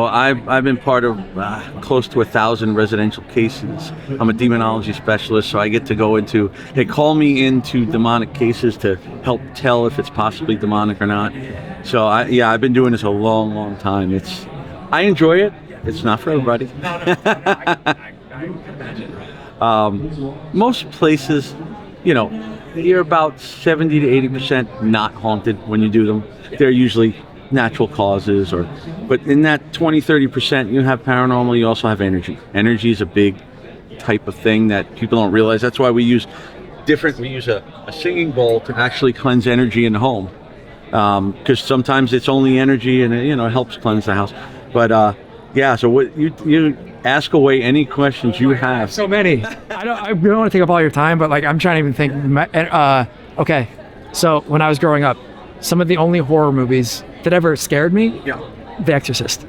Well, I've been part of close to 1,000 residential cases. I'm a demonology specialist, so I get to go into, they call me into demonic cases to help tell if it's possibly demonic or not. So I've been doing this a long time. I enjoy it. It's not for everybody. Most places, you're about 70 to 80% not haunted when you do them. They're usually natural causes, but in that 20-30% you have paranormal. You also have energy. Energy is a big type of thing that people don't realize. That's why we use a singing bowl to actually cleanse energy in the home, because sometimes it's only energy, and it helps cleanse the house. But so what you ask away any questions you have. So many. I don't want to take up all your time, but I'm trying to even think. Okay, so when I was growing up, some of the only horror movies that ever scared me, The Exorcist.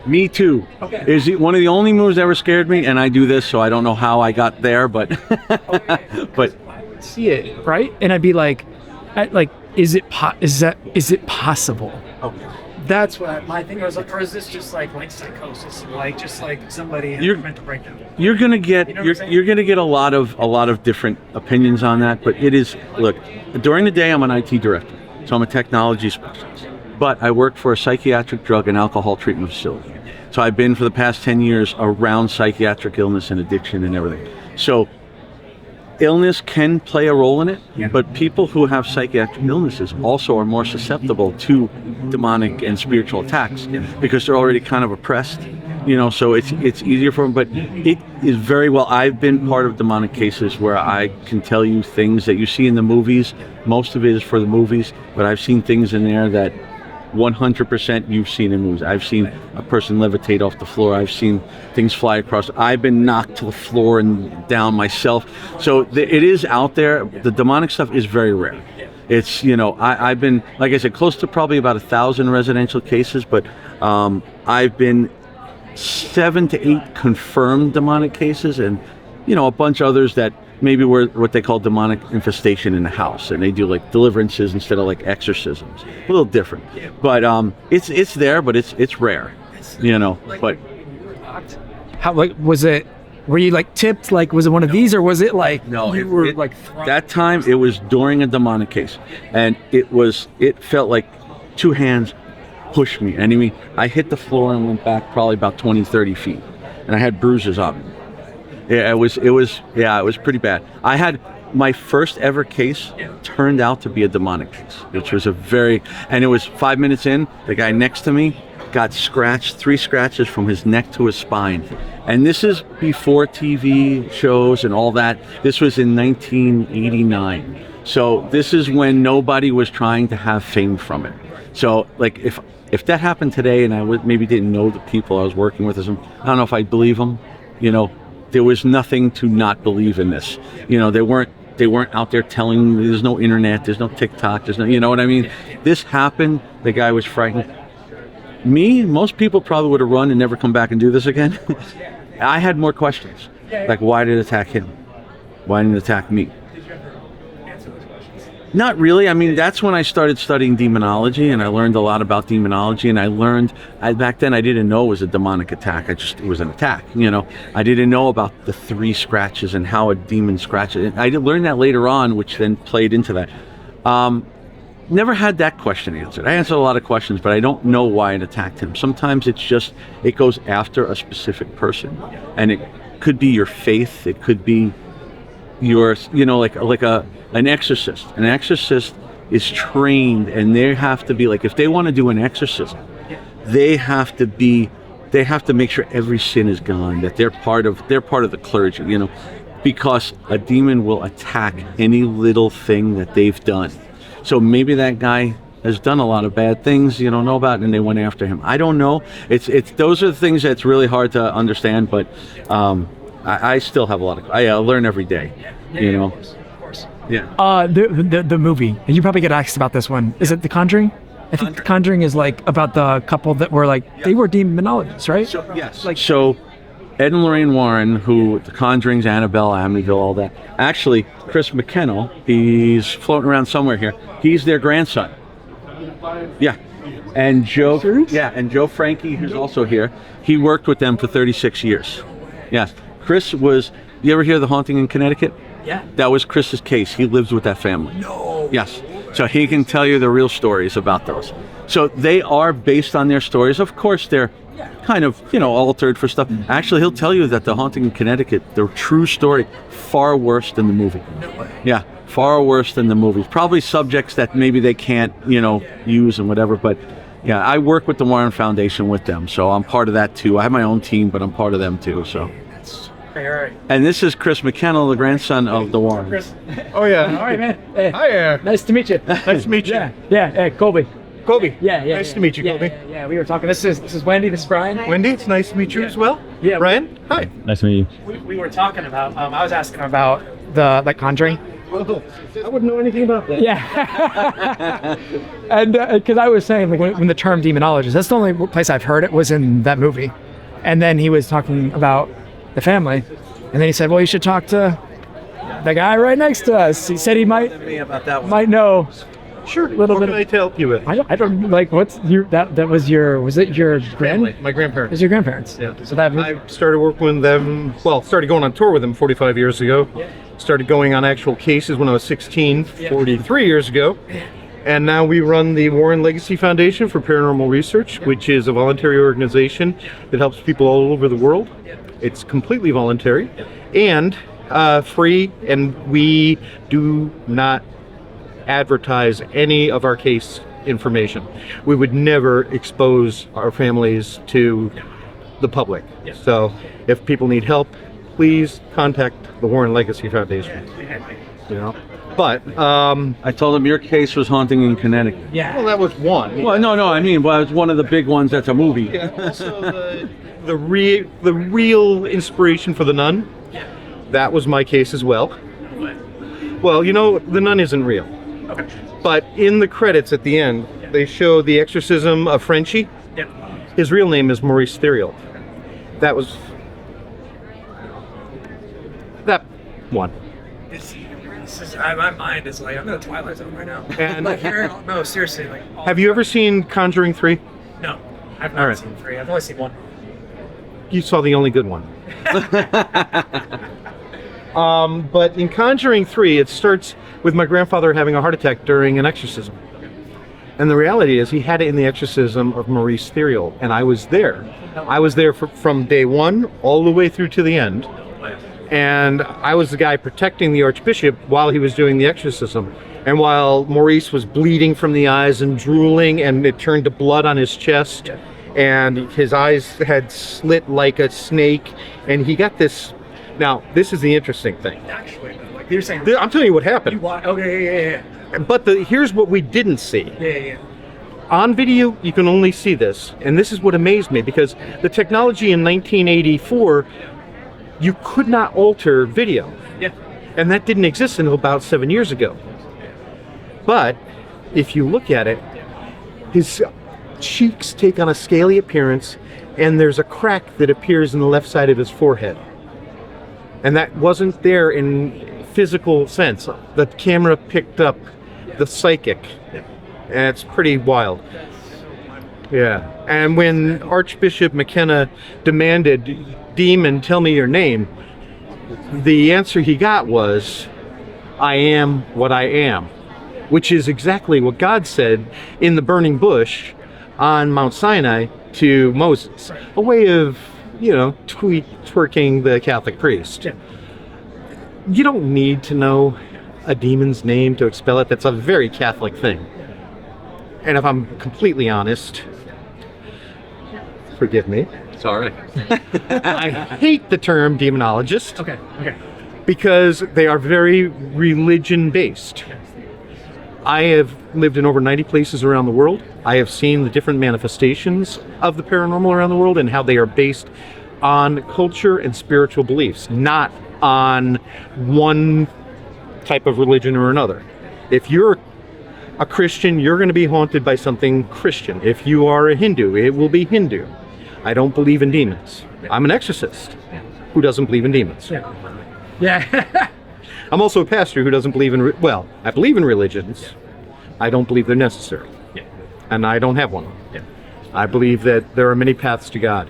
Me too. Okay. Is it one of the only movies that ever scared me? And I do this, so I don't know how I got there, but but I would see it, right? And I'd be like, is it possible? Okay. That's what my thing was. Or is this just like psychosis, just like somebody had a mental breakdown? You're gonna get you're gonna get a lot of different opinions on that, but it is, look, during the day I'm an IT director, so I'm a technology specialist, but I work for a psychiatric drug and alcohol treatment facility. So I've been for the past 10 years around psychiatric illness and addiction and everything. So illness can play a role in it, but people who have psychiatric illnesses also are more susceptible to demonic and spiritual attacks because they're already kind of oppressed, so it's easier for them. But it is very well, I've been part of demonic cases where I can tell you things that you see in the movies. Most of it is for the movies, but I've seen things in there that 100% you've seen in movies. I've seen a person levitate off the floor. I've seen things fly across. I've been knocked to the floor and down myself. So it is out there. The demonic stuff is very rare. It's, I've been, like I said, close to probably about 1,000 residential cases, but I've been 7 to 8 confirmed demonic cases, and, a bunch of others that maybe were what they call demonic infestation in the house, and they do deliverances instead of exorcisms. A little different, but it's there, but it's rare, But how was it? Were you tipped? Was it one of these, or was it no? You were that time it was during a demonic case, and it felt like 2 hands pushed me, and I hit the floor and went back probably about 20-30 feet, and I had bruises on me. Yeah, it was pretty bad. I had my first ever case turned out to be a demonic case, which was and it was 5 minutes in, the guy next to me got scratched, 3 scratches from his neck to his spine. And this is before TV shows and all that. This was in 1989. So this is when nobody was trying to have fame from it. So if that happened today and I maybe didn't know the people I was working with, I don't know if I'd believe them, There was nothing to not believe in this. They weren't out there telling, there's no internet, there's no TikTok, there's no, you know what I mean? This happened, the guy was frightened. Most people probably would have run and never come back and do this again. I had more questions. Why did it attack him? Why didn't it attack me? Not really. That's when I started studying demonology, and I learned a lot about demonology, and back then I didn't know it was a demonic attack. It was an attack, I didn't know about the 3 scratches and how a demon scratches. I learned that later on, which then played into that. Never had that question answered. I answered a lot of questions, but I don't know why it attacked him. Sometimes it goes after a specific person, and it could be your faith. It could be your, an exorcist. An exorcist is trained, and they have to be if they want to do an exorcism, they have to make sure every sin is gone, that they're part of the clergy, because a demon will attack any little thing that they've done. So maybe that guy has done a lot of bad things you don't know about, and they went after him. I don't know. It's those are the things that's really hard to understand, but I still have a lot of, I learn every day, Of course. Yeah. The movie, and you probably get asked about this one. Is it The Conjuring? I think The Conjuring is about the couple that were they were demonologists, right? So, yes. So Ed and Lorraine Warren, who The Conjurings, Annabelle, Amityville, all that. Actually, Chris McKinnell, he's floating around somewhere here. He's their grandson. Yeah. And Joe, Serious? yeah, and Joe Frankie, who's also here, he worked with them for 36 years. Yes. Chris was, you ever hear The Haunting in Connecticut? Yeah. That was Chris's case. He lives with that family. No. Yes. So he can tell you the real stories about those. So they are based on their stories. Of course, they're kind of, altered for stuff. Actually, he'll tell you that The Haunting in Connecticut, the true story, far worse than the movie. No way. Yeah, far worse than the movies. Probably subjects that maybe they can't, use and whatever. But yeah, I work with the Warren Foundation with them, so I'm part of that too. I have my own team, but I'm part of them too. So. All right. And this is Chris McKinnell, the grandson of the Warrens. Chris. Oh yeah. All right, man. Hey, Hi. nice to meet you. Nice to meet you. Yeah. Hey, Colby. Colby. Yeah. Nice to meet you, Colby. Yeah. We were talking. This is Wendy. This is Brian. Wendy, it's nice to meet you as well. Yeah. Brian. Hi. Nice to meet you. We were talking about. I was asking about the Conjuring. Oh, I wouldn't know anything about that. Yeah. And because I was saying, like, when the term demonologist, that's the only place I've heard it was in that movie. And then he was talking about the family, and then he said, "Well, you should talk to the guy right next to us." He said he might know. Sure. Little What bit can I help you with? I don't like what's your was it your Family. My grandparents. Is your grandparents? Yeah. So that I started working with them. Well, started going on tour with them 45 years ago. Started going on actual cases when I was 16, 43 years ago. And now we run the Warren Legacy Foundation for Paranormal Research, which is a voluntary organization that helps people all over the world. It's completely voluntary and free, and we do not advertise any of our case information. We would never expose our families to the public. So if people need help, please contact the Warren Legacy Foundation. But I told him your case was Haunting in Connecticut. yeah. well, that was one. Well, no, I mean, it's one of the big ones that's a movie. Yeah, also the real inspiration for The Nun, that was my case as well. Well, The Nun isn't real. Okay. But in the credits at the end, they show the exorcism of Frenchie. Yep. His real name is Maurice Theriault. That was that one. My mind is like I'm in the Twilight Zone right now. And No, seriously, like. have you ever seen Conjuring 3? No, I've All not right. seen 3. I've only seen 1. You saw the only good one. But in Conjuring 3, it starts with my grandfather having a heart attack during an exorcism. And the reality is he had it in the exorcism of Maurice Theriault, and I was there. I was there from day one all the way through to the end. And I was the guy protecting the Archbishop while he was doing the exorcism. And while Maurice was bleeding from the eyes and drooling, and it turned to blood on his chest, and his eyes had slit like a snake, and he got this. Now, this is the interesting thing. Actually, like you're saying. I'm telling you what happened. Okay, yeah. But here's what we didn't see. Yeah. On video, you can only see this. And this is what amazed me, because the technology in 1984, you could not alter video. Yeah. And that didn't exist until about 7 years ago. But if you look at it, his cheeks take on a scaly appearance, and there's a crack that appears in the left side of his forehead. And that wasn't there in physical sense. The camera picked up the psychic. And it's pretty wild. Yeah. And when Archbishop McKenna demanded, "Demon, tell me your name," the answer he got was, "I am what I am," which is exactly what God said in the burning bush on Mount Sinai to Moses. A way of, twerking the Catholic priest. Yeah. You don't need to know a demon's name to expel it. That's a very Catholic thing. And if I'm completely honest, forgive me, Sorry. I hate the term demonologist Okay. because they are very religion-based. I have lived in over 90 places around the world. I have seen the different manifestations of the paranormal around the world and how they are based on culture and spiritual beliefs, not on one type of religion or another. If you're a Christian, you're going to be haunted by something Christian. If you are a Hindu, it will be Hindu. I don't believe in demons. I'm an exorcist who doesn't believe in demons. Yeah. I'm also a pastor who doesn't believe in, I believe in religions. I don't believe they're necessary. and I don't have one. I believe that there are many paths to God,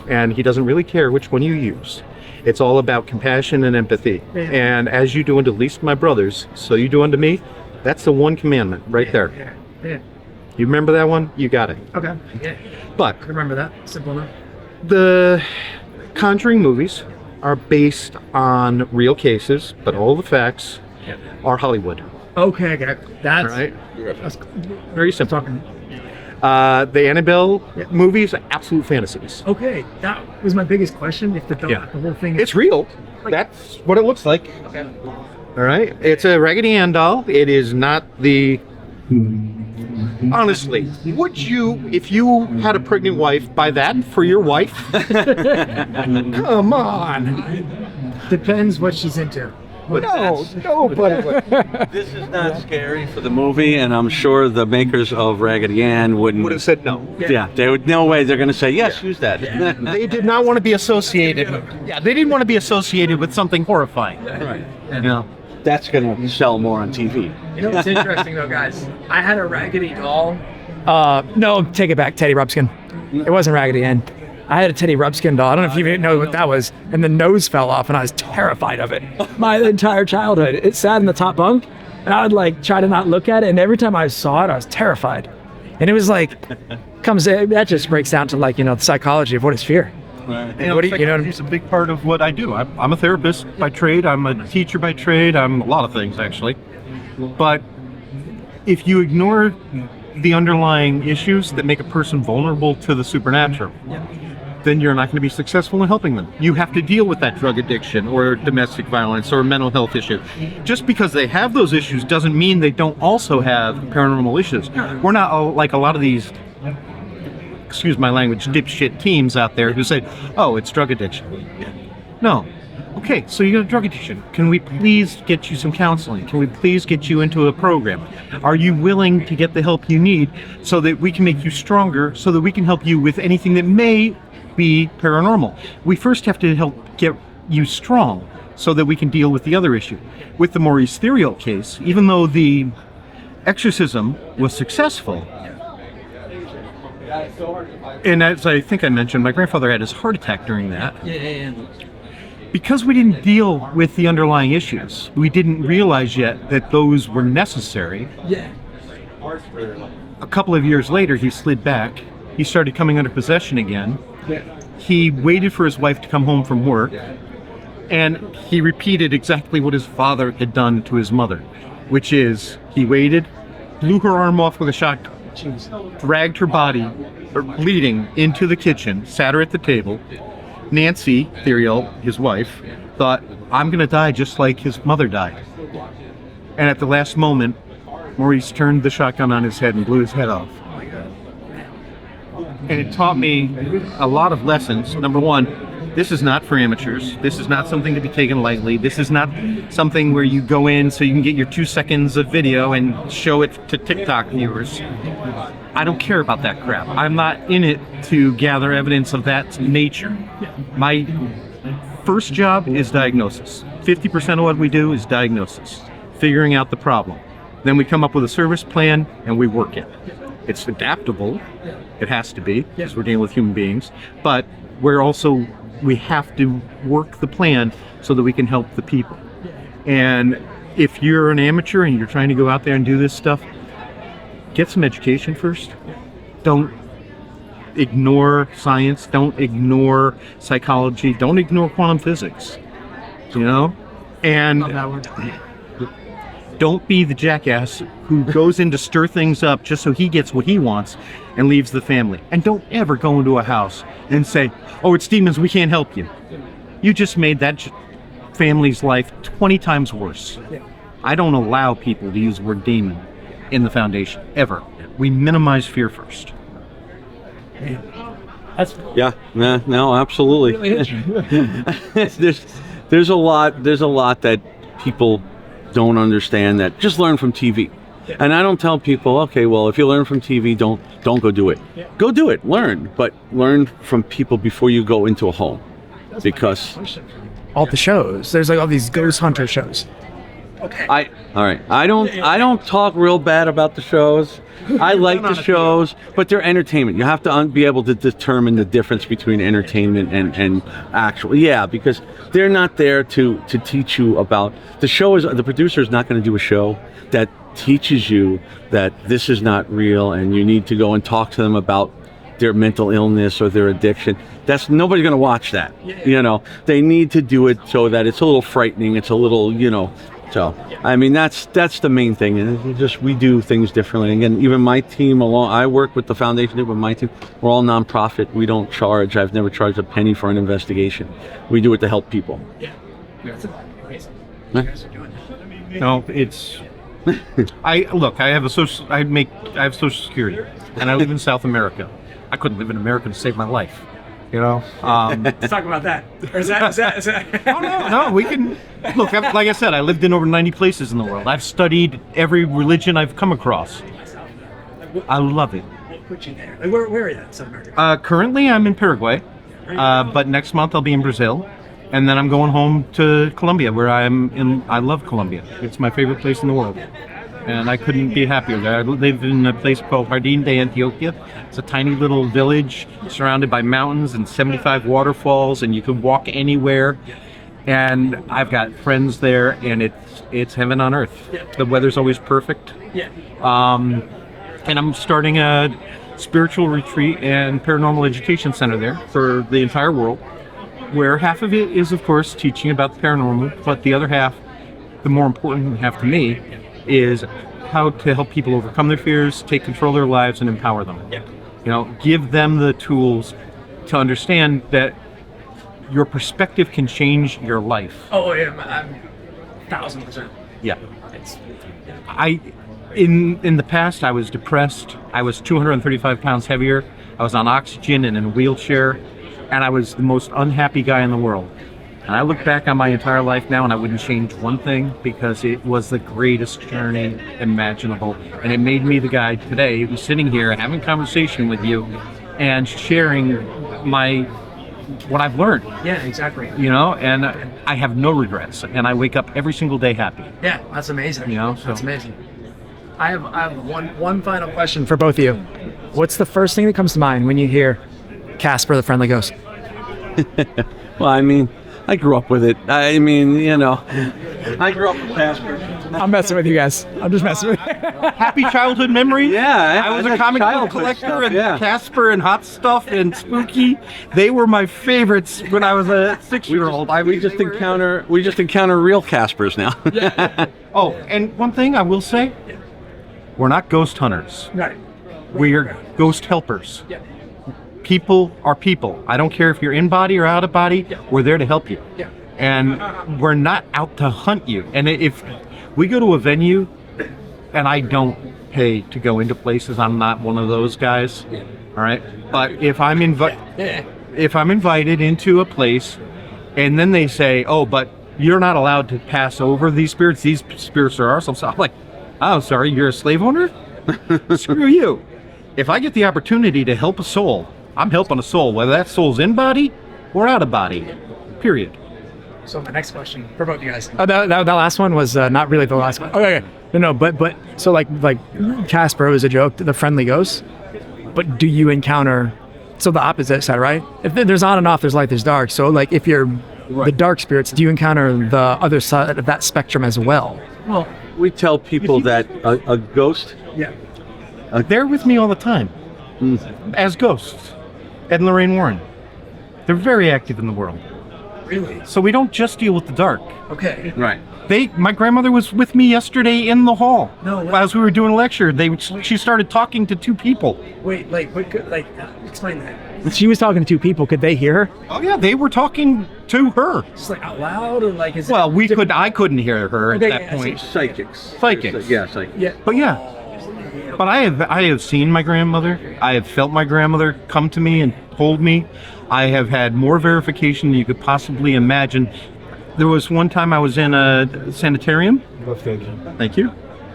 and He doesn't really care which one you use. It's all about compassion and empathy. And as you do unto least my brothers, so you do unto me. That's the one commandment right there. You remember that one? You got it. Okay. Yeah. But I remember that. Simple enough. the Conjuring movies are based on real cases, but all the facts are Hollywood. Okay, that's All right? That's Very simple. talking. The Annabelle movies, absolute fantasies. Okay, that was my biggest question. If the whole thing. It's real. That's what it looks like. Okay. All right. It's a Raggedy Ann doll. It is not the. Honestly, would you, if you had a pregnant wife, buy that for your wife? Come on. Depends what she's into. No, but This is not scary for the movie, and I'm sure the makers of Raggedy Ann would wouldn't. have said no. Yeah, they would. No way. They're going to say yes. Use that. They did not want to be associated. Yeah, they didn't want to be associated with something horrifying. Right. You know. That's going to sell more on TV. You know what's interesting though, guys? I had a Raggedy doll. No, take it back, Teddy Ruxpin. It wasn't Raggedy Ann. I had a Teddy Ruxpin doll. I don't know if you know what that was. And the nose fell off, and I was terrified of it. My entire childhood. It sat in the top bunk, and I would like try to not look at it. And every time I saw it, I was terrified. And it was like, that just breaks down to like, the psychology of what is fear. Right. You know, it's a big part of what I do. I'm a therapist by trade. I'm a teacher by trade. I'm a lot of things, actually. But if you ignore the underlying issues that make a person vulnerable to the supernatural, then you're not going to be successful in helping them. You have to deal with that drug addiction or domestic violence or mental health issue. Just because they have those issues doesn't mean they don't also have paranormal issues. We're not like a lot of these, excuse my language, dipshit teams out there who say, oh, it's drug addiction. No. Okay, so you got a drug addiction. Can we please get you some counseling? Can we please get you into a program? Are you willing to get the help you need so that we can make you stronger, so that we can help you with anything that may be paranormal? We first have to help get you strong so that we can deal with the other issue. With the Maurice Theriault case, even though the exorcism was successful, and as I think I mentioned, my grandfather had his heart attack during that. Because we didn't deal with the underlying issues, we didn't realize yet that those were necessary. A couple of years later, he slid back. He started coming under possession again. He waited for his wife to come home from work, and he repeated exactly what his father had done to his mother, which is he waited, blew her arm off with a shotgun, dragged her body, bleeding, into the kitchen, sat her at the table. Nancy Theriault, his wife, thought, I'm going to die just like his mother died. And at the last moment, Maurice turned the shotgun on his head and blew his head off. And it taught me a lot of lessons. Number one, this is not for amateurs. This is not something to be taken lightly. This is not something where you go in so you can get your 2 seconds of video and show it to TikTok viewers. I don't care about that crap. I'm not in it to gather evidence of that nature. My first job is diagnosis. 50% of what we do is diagnosis, figuring out the problem. Then we come up with a service plan and we work it. It's adaptable. It has to be, because we're dealing with human beings. But we have to work the plan so that we can help the people. And if you're an amateur and you're trying to go out there and do this stuff, get some education first. Don't ignore science. Don't ignore psychology. Don't ignore quantum physics. And don't be the jackass who goes in to stir things up just so he gets what he wants and leaves the family. And don't ever go into a house and say, oh, it's demons, we can't help you. You just made that family's life 20 times worse. I don't allow people to use the word demon in the foundation, ever. We minimize fear first. No, absolutely. there's a lot that people don't understand, that just learn from TV. And I don't tell people, okay, well, if you learn from TV, don't go do it. Go do it, learn, but learn from people before you go into a home. Because all the shows, there's like all these ghost hunter shows. Okay. All right. I don't talk real bad about the shows. I like the shows, but they're entertainment. You have to be able to determine the difference between entertainment and actual. Yeah, because they're not there to teach you about the show. The producer is not going to do a show that teaches you that this is not real and you need to go and talk to them about their mental illness or their addiction. That's nobody's going to watch that. You know, they need to do it so that it's a little frightening. It's a little, you know. So, I mean, that's the main thing, and we do things differently. Again, even my team, I work with the foundation, with my team. We're all nonprofit. We don't charge. I've never charged a penny for an investigation. We do it to help people. Yeah. That's amazing. Huh? You guys are doing that. No, it's. I have Social Security, and I live in South America. I couldn't live in America to save my life. You know. Let's talk about that. Or is that? Oh, no, we can look. Like I said, I lived in over 90 places in the world. I've studied every religion I've come across. I love it. Put you there. Like, where are you in South America? Currently, I'm in Paraguay, but next month I'll be in Brazil, and then I'm going home to Colombia, where I love Colombia. It's my favorite place in the world, and I couldn't be happier there. I live in a place called Jardín de Antioquia. It's a tiny little village surrounded by mountains and 75 waterfalls, and you can walk anywhere. And I've got friends there, and it's heaven on earth. The weather's always perfect. Yeah. And I'm starting a spiritual retreat and paranormal education center there for the entire world, where half of it is, of course, teaching about the paranormal, but the other half, the more important half to me, is how to help people overcome their fears, take control of their lives, and empower them. Yeah. You know, give them the tools to understand that your perspective can change your life. Oh, yeah, I'm 1,000%. Yeah. In the past, I was depressed. I was 235 pounds heavier. I was on oxygen and in a wheelchair, and I was the most unhappy guy in the world. And I look back on my entire life now, and I wouldn't change one thing, because it was the greatest journey imaginable. And it made me the guy today who's sitting here having a conversation with you and sharing what I've learned. Yeah, exactly. You know, and I have no regrets, and I wake up every single day happy. Yeah, that's amazing. You know, so. That's amazing. I have one final question for both of you. What's the first thing that comes to mind when you hear Casper the Friendly Ghost? Well, I mean, I grew up with it. I mean, you know, I grew up with Casper. I'm messing with you guys. I'm just messing with you. Happy childhood memories. Yeah, I was a comic book collector, stuff, and yeah. Casper and Hot Stuff and Spooky, they were my favorites when I was a 6-year-old. We just encounter real Caspers now. Oh, and one thing I will say, we're not ghost hunters. Right. We are ghost helpers. Yeah. People are people. I don't care if you're in body or out of body. Yeah. We're there to help you. Yeah. And we're not out to hunt you. And if we go to a venue, and I don't pay to go into places, I'm not one of those guys. Yeah. All right. But if I'm invited into a place, and then they say, "Oh, but you're not allowed to pass over these spirits. These spirits are ours." I'm like, "Oh, sorry, you're a slave owner? Screw you." If I get the opportunity to help a soul, I'm helping a soul, whether that soul's in body or out of body. Period. So my next question for both of you guys. Oh, that last one was not really the last one. Okay. No, but so like Casper was a joke, the friendly ghost. But do you encounter the opposite side, right? If there's on and off, there's light, there's dark. So like if you're the dark spirits, do you encounter the other side of that spectrum as well? Well, we tell people that a ghost. Yeah. They're with me all the time as ghosts. Ed and Lorraine Warren. They're very active in the world. Really? So we don't just deal with the dark. Okay. Right. My grandmother was with me yesterday in the hall. No way. As we were doing a lecture, she started talking to two people. Wait, explain that. She was talking to two people. Could they hear her? Oh yeah, they were talking to her. Just like out loud, or like is Well, I couldn't hear her at Okay, that yeah, point. Psychics. Yeah, psychics. Yeah. But yeah. But I have seen my grandmother. I have felt my grandmother come to me and hold me. I have had more verification than you could possibly imagine. There was one time I was in a sanitarium. Thank you.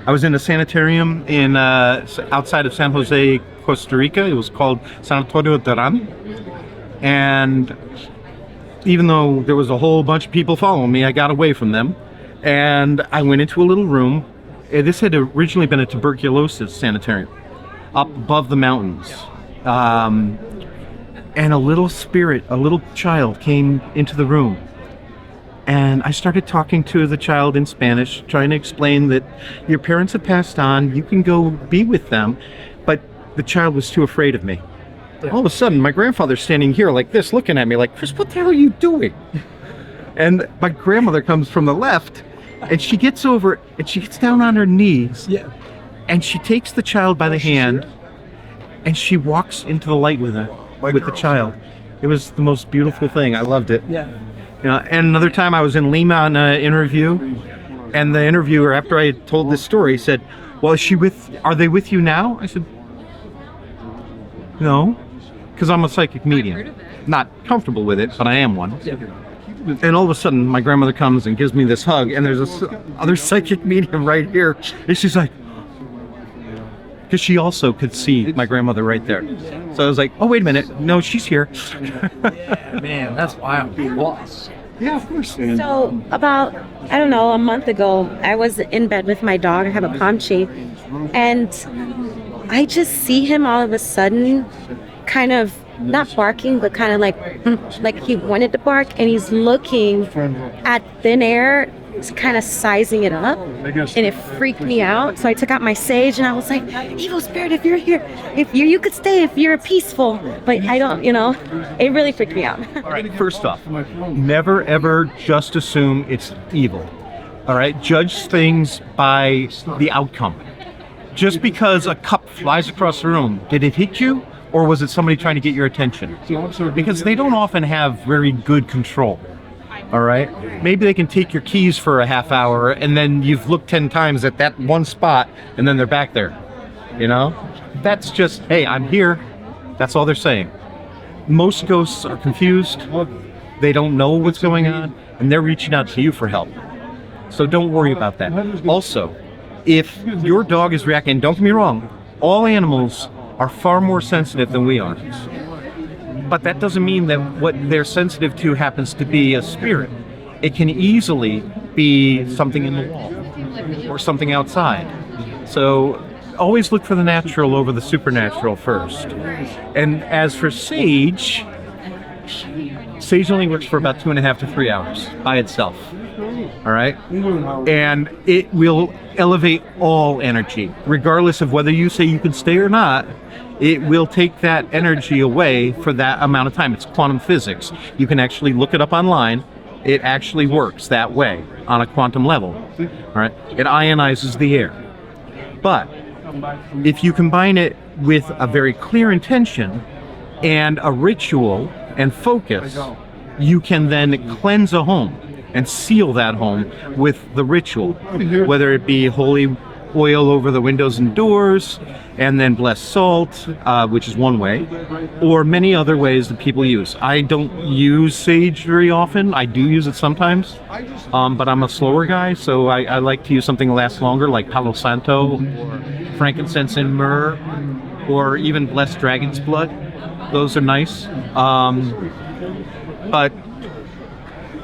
I was in a sanitarium in outside of San Jose, Costa Rica. It was called Sanatorio Terán. And even though there was a whole bunch of people following me, I got away from them. And I went into a little room. This had originally been a tuberculosis sanitarium up above the mountains. And a little spirit, a little child came into the room. And I started talking to the child in Spanish, trying to explain that your parents have passed on, you can go be with them. But the child was too afraid of me. Yeah. All of a sudden, my grandfather's standing here like this, looking at me like, Chris, what the hell are you doing? And my grandmother comes from the left, and she gets over, and she gets down on her knees, and she takes the child by the hand, and she walks into the light with the child. It was the most beautiful thing. I loved it. Yeah. You know, and another time I was in Lima on an interview, and the interviewer, after I had told this story, said, well, are they with you now? I said, no, because I'm a psychic medium. Not comfortable with it, but I am one. Yeah. And all of a sudden, my grandmother comes and gives me this hug, and there's this other psychic medium right here, and she's like, because she also could see my grandmother right there. So I was like, oh, wait a minute. No, she's here. Yeah, man, that's wild. Yeah, of course. So about, I don't know, a month ago, I was in bed with my dog. I have a Pomchi. And I just see him all of a sudden kind of not barking, but kind of like he wanted to bark. And he's looking at thin air, kind of sizing it up, and it freaked me out. So I took out my sage and I was like, evil spirit, if you're here, if you could stay if you're peaceful, but I don't, it really freaked me out. All right, first off, never ever just assume it's evil. All right, judge things by the outcome. Just because a cup flies across the room, did it hit you, or was it somebody trying to get your attention? Because they don't often have very good control. All right, maybe they can take your keys for a half hour, and then you've looked 10 times at that one spot, and then they're back there. That's just, hey, I'm here. That's all they're saying. Most ghosts are confused. They don't know what's going on, and they're reaching out to you for help. So don't worry about that. Also, if your dog is reacting, don't get me wrong, all animals are far more sensitive than we are. But that doesn't mean that what they're sensitive to happens to be a spirit. It can easily be something in the wall or something outside. So always look for the natural over the supernatural first. And as for sage only works for about 2.5 to 3 hours by itself. All right? And it will elevate all energy, regardless of whether you say you can stay or not. It will take that energy away for that amount of time. It's quantum physics. You can actually look it up online. It actually works that way on a quantum level. All right? It ionizes the air. But if you combine it with a very clear intention and a ritual and focus, you can then cleanse a home and seal that home with the ritual, whether it be holy oil over the windows and doors, and then blessed salt, which is one way, or many other ways that people use. I don't use sage very often. I do use it sometimes, but I'm a slower guy, so I like to use something that lasts longer, like Palo Santo, or frankincense and myrrh, or even blessed dragon's blood. Those are nice, but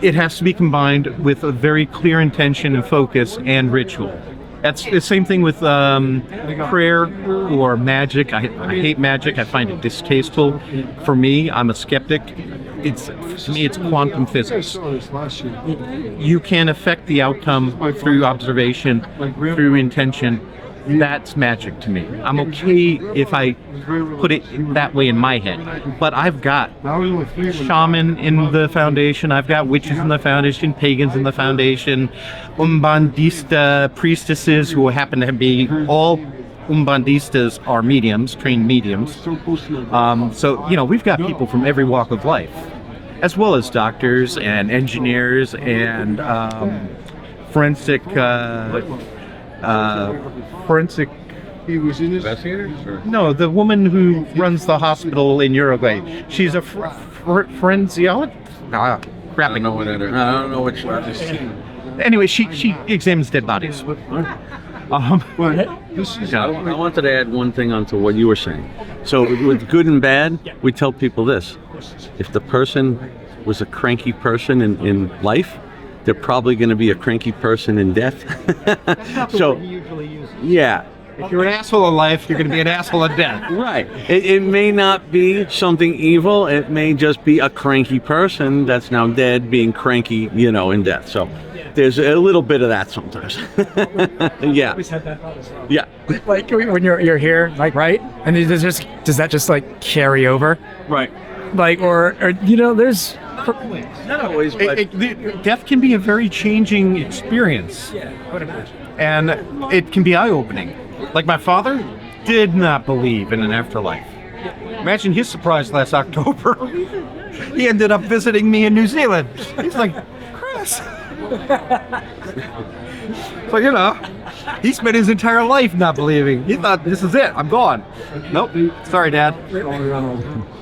it has to be combined with a very clear intention and focus and ritual. That's the same thing with prayer or magic. I hate magic. I find it distasteful. For me, I'm a skeptic. To me, it's quantum physics. You can affect the outcome through observation, through intention. That's magic to me. I'm okay if I put it that way in my head. But I've got shaman in the foundation, I've got witches in the foundation, pagans in the foundation, Umbandista priestesses who happen to be all Umbandistas are mediums, trained mediums. So, we've got people from every walk of life, as well as doctors and engineers and forensic investigators? Or? No, the woman who runs the hospital in Uruguay. She's a forensiologist. I don't know what that is. I don't know what she's. Anyway, she examines dead bodies. I wanted to add one thing onto what you were saying. So with good and bad, we tell people this: if the person was a cranky person in life, they're probably going to be a cranky person in death. So, usually use. yeah. If you're an asshole in life, you're going to be an asshole in death. Right. It may not be something evil. It may just be a cranky person that's now dead being cranky, in death. So there's a little bit of that sometimes. Yeah. Yeah. Like when you're here, like, right? And does that just like carry over? Right. Like, or there's. Not always, but Death can be a very changing experience. And it can be eye-opening. Like my father did not believe in an afterlife. Imagine his surprise last October. He ended up visiting me in New Zealand. He's like, Chris. So, he spent his entire life not believing. He thought, this is it, I'm gone. Nope. Sorry, Dad.